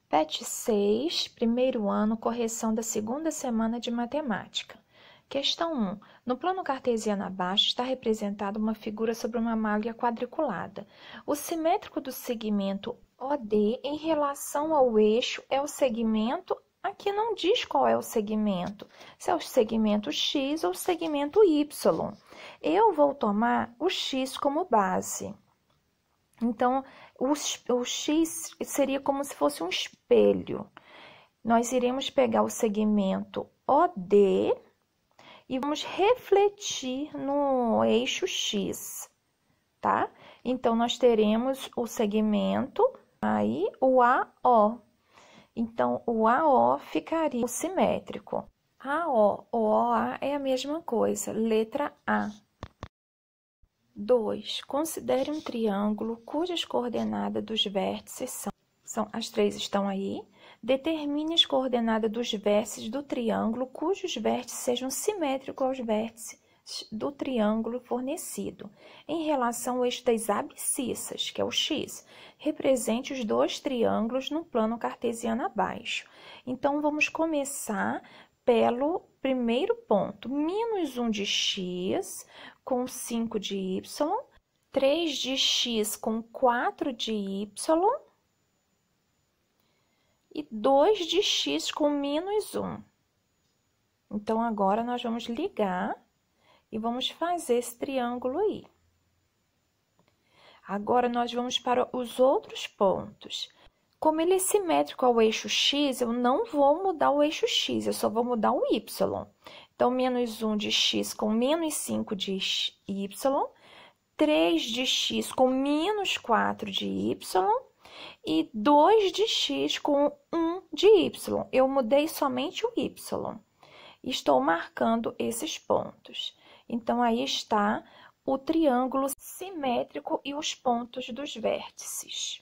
PET 6, primeiro ano, correção da segunda semana de matemática. Questão 1. No plano cartesiano abaixo está representada uma figura sobre uma malha quadriculada. O simétrico do segmento OD em relação ao eixo é o segmento. Aqui não diz qual é o segmento, se é o segmento X ou o segmento Y. Eu vou tomar o X como base. Então, o X seria como se fosse um espelho. Nós iremos pegar o segmento OD e vamos refletir no eixo X, tá? Então, nós teremos o segmento, aí o AO. Então, o AO ficaria simétrico. AO ou OA é a mesma coisa, letra A. 2. Considere um triângulo cujas coordenadas dos vértices as três estão aí. Determine as coordenadas dos vértices do triângulo cujos vértices sejam simétricos aos vértices do triângulo fornecido. Em relação ao eixo das abscissas, que é o X, represente os dois triângulos no plano cartesiano abaixo. Então, vamos começar pelo primeiro ponto, menos 1 de x com 5 de y, 3 de x com 4 de y e 2 de x com menos 1. Então, agora nós vamos ligar e vamos fazer esse triângulo aí. Agora, nós vamos para os outros pontos. Como ele é simétrico ao eixo x, eu não vou mudar o eixo x, eu só vou mudar o y. Então, menos 1 de x com menos 5 de y, 3 de x com menos 4 de y e 2 de x com 1 de y. Eu mudei somente o y. Estou marcando esses pontos. Então, aí está o triângulo simétrico e os pontos dos vértices.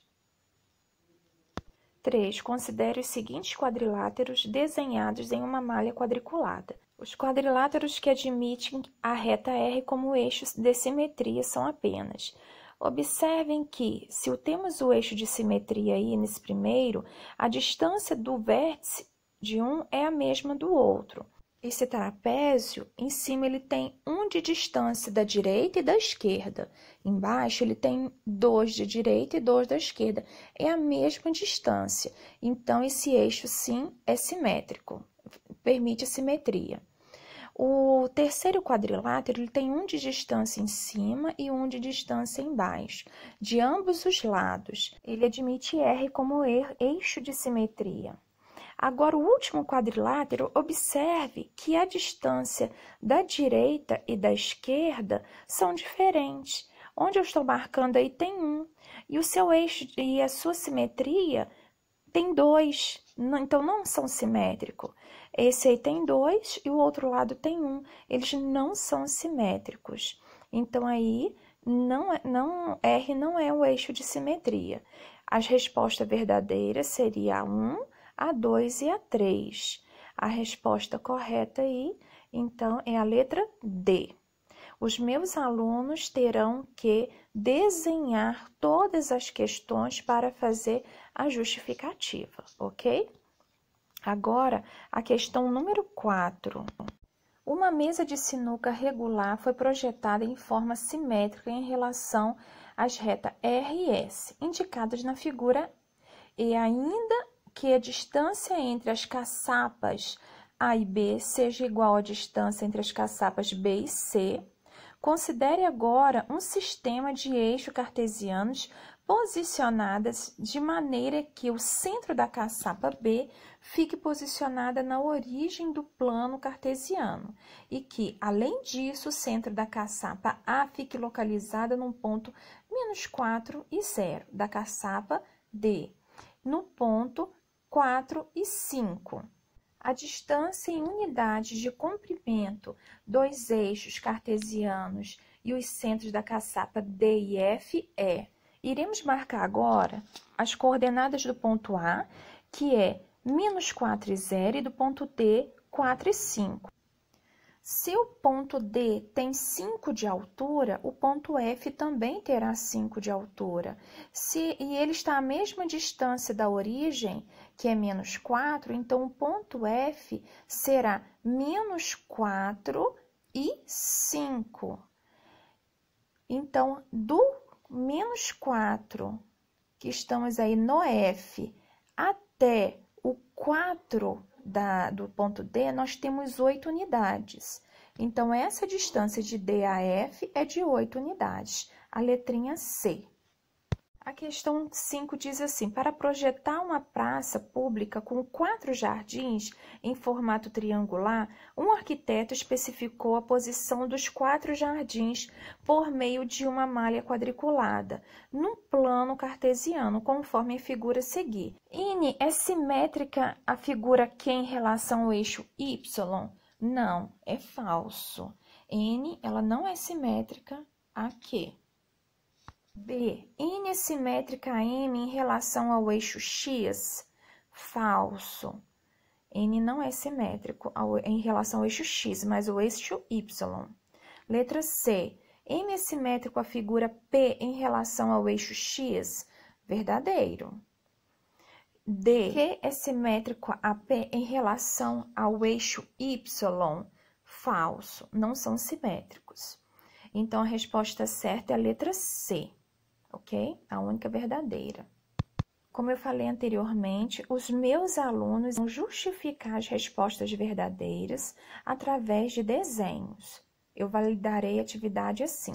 3. Considere os seguintes quadriláteros desenhados em uma malha quadriculada. Os quadriláteros que admitem a reta R como eixo de simetria são apenas. Observem que, se temos o eixo de simetria aí nesse primeiro, a distância do vértice de um é a mesma do outro. Esse trapézio, em cima ele tem 1 de distância da direita e da esquerda. Embaixo ele tem 2 de direita e 2 da esquerda. É a mesma distância. Então, esse eixo, sim, é simétrico. Permite a simetria. O terceiro quadrilátero ele tem 1 de distância em cima e 1 de distância embaixo. De ambos os lados, ele admite R como eixo de simetria. Agora, o último quadrilátero, observe que a distância da direita e da esquerda são diferentes. Onde eu estou marcando aí tem 1, e o seu eixo e a sua simetria tem 2, então não são simétricos. Esse aí tem 2 e o outro lado tem 1, eles não são simétricos. Então, aí, R não é o eixo de simetria. As respostas verdadeiras seriam a 1, a 2 e a 3. A resposta correta aí, então, é a letra D. Os meus alunos terão que desenhar todas as questões para fazer a justificativa, ok? Agora, a questão número 4. Uma mesa de sinuca regular foi projetada em forma simétrica em relação às retas R e S, indicadas na figura, e ainda que a distância entre as caçapas A e B seja igual à distância entre as caçapas B e C, considere agora um sistema de eixos cartesianos posicionadas de maneira que o centro da caçapa B fique posicionada na origem do plano cartesiano e que, além disso, o centro da caçapa A fique localizada num ponto -4 e 0 da caçapa D, no ponto 4 e 5. A distância em unidades de comprimento dos eixos cartesianos e os centros da caçapa D e F é... Iremos marcar agora as coordenadas do ponto A, que é -4 e 0, e do ponto D, 4 e 5. Se o ponto D tem 5 de altura, o ponto F também terá 5 de altura. E ele está à mesma distância da origem, que é menos 4, então o ponto F será menos 4 e 5. Então, do menos 4, que estamos aí no F, até o 4 do ponto D, nós temos 8 unidades. Então, essa distância de D a F é de 8 unidades. A letrinha C. A questão 5 diz assim: para projetar uma praça pública com 4 jardins em formato triangular, um arquiteto especificou a posição dos 4 jardins por meio de uma malha quadriculada, num plano cartesiano, conforme a figura a seguir. N é simétrica a figura Q em relação ao eixo Y? Não, é falso. N, ela não é simétrica a Q. B. N é simétrica a M em relação ao eixo X? Falso. N não é simétrico em relação ao eixo X, mas ao eixo Y. Letra C. M é simétrico à figura P em relação ao eixo X? Verdadeiro. D. Q é simétrico a P em relação ao eixo Y? Falso. Não são simétricos. Então, a resposta certa é a letra C. Ok? A única verdadeira. Como eu falei anteriormente, os meus alunos vão justificar as respostas verdadeiras através de desenhos. Eu validarei a atividade assim.